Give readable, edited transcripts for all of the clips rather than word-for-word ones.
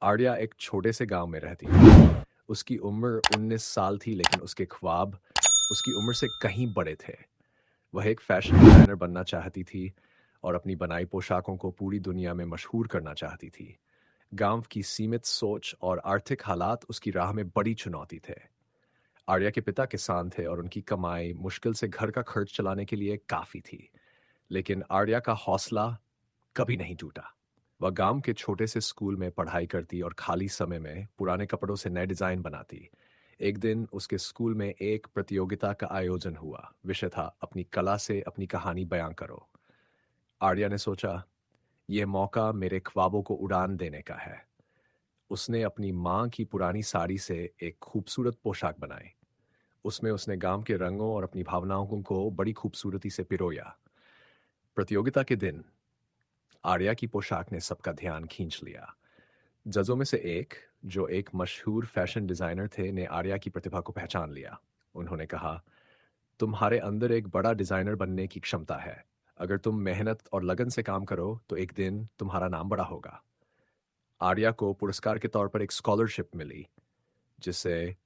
आर्या एक छोटे से गांव में रहती थी। उसकी उम्र 19 साल थी, लेकिन उसके ख्वाब उसकी उम्र से कहीं बड़े थे। वह एक फैशन डिजाइनर बनना चाहती थी और अपनी बनाई पोशाकों को पूरी दुनिया में मशहूर करना चाहती थी। गांव की सीमित सोच और आर्थिक हालात उसकी राह में बड़ी चुनौती थे। आर्या के पिता किसान थे और उनकी कमाई मुश्किल से घर का खर्च चलाने के लिए काफी थी। लेकिन आर्या का हौसला कभी नहीं टूटा। वह गांव के छोटे से स्कूल में पढ़ाई करती और खाली समय में पुराने कपड़ों से नए डिजाइन बनाती। एक दिन उसके स्कूल में एक प्रतियोगिता का आयोजन हुआ। विषय था अपनी कला से अपनी कहानी बयां करो। आर्या ने सोचा, यह मौका मेरे ख्वाबों को उड़ान देने का है। उसने अपनी मां की पुरानी साड़ी से एक खूबसूरत पोशाक बनाई। उसमें उसने गांव के रंगों और अपनी भावनाओं को बड़ी खूबसूरती से पिरोया। प्रतियोगिता के दिन आर्या की पोशाक ने सबका ध्यान खींच लिया। जजों में से एक, जो एक मशहूर फैशन डिजाइनर थे, ने आर्या की प्रतिभा को पहचान लिया। उन्होंने कहा, तुम्हारे अंदर एक बड़ा डिजाइनर बनने की क्षमता है। अगर तुम मेहनत और लगन से काम करो तो एक दिन तुम्हारा नाम बड़ा होगा। आर्या को पुरस्कार के तौर पर एक स्कॉलरशिप मिली, जिससे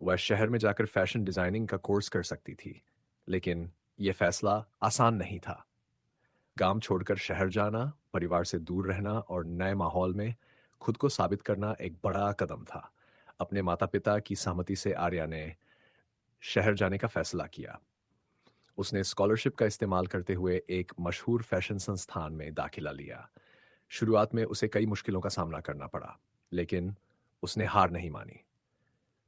वह शहर में जाकर फैशन डिजाइनिंग का कोर्स कर सकती थी। लेकिन यह फैसला आसान नहीं था। गांव छोड़कर शहर जाना, परिवार से दूर रहना और नए माहौल में खुद को साबित करना एक बड़ा कदम था। अपने माता पिता की सहमति से आर्या ने शहर जाने का फैसला किया। उसने स्कॉलरशिप का इस्तेमाल करते हुए एक मशहूर फैशन संस्थान में दाखिला लिया। शुरुआत में उसे कई मुश्किलों का सामना करना पड़ा, लेकिन उसने हार नहीं मानी।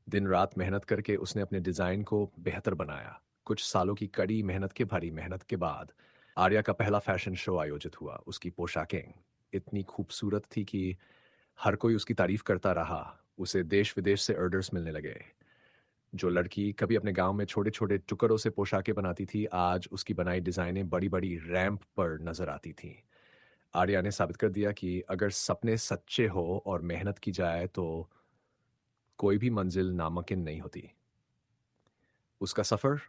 दिन रात मेहनत करके उसने अपने डिजाइन को बेहतर बनाया। कुछ सालों की कड़ी मेहनत के भरी मेहनत के बाद आर्या का पहला फैशन शो आयोजित हुआ। उसकी पोशाकें इतनी खूबसूरत थी कि हर कोई उसकी तारीफ करता रहा। उसे देश विदेश से ऑर्डर्स मिलने लगे। जो लड़की कभी अपने गांव में छोटे छोटे टुकड़ों से पोशाकें बनाती थी, आज उसकी बनाई डिजाइनें बड़ी बड़ी रैंप पर नजर आती थीं। आर्या ने साबित कर दिया कि अगर सपने सच्चे हो और मेहनत की जाए तो कोई भी मंजिल नामुमकिन नहीं होती। उसका सफर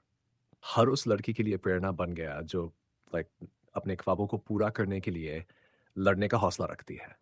हर उस लड़की के लिए प्रेरणा बन गया जो लाइक अपने ख्वाबों को पूरा करने के लिए लड़ने का हौसला रखती है।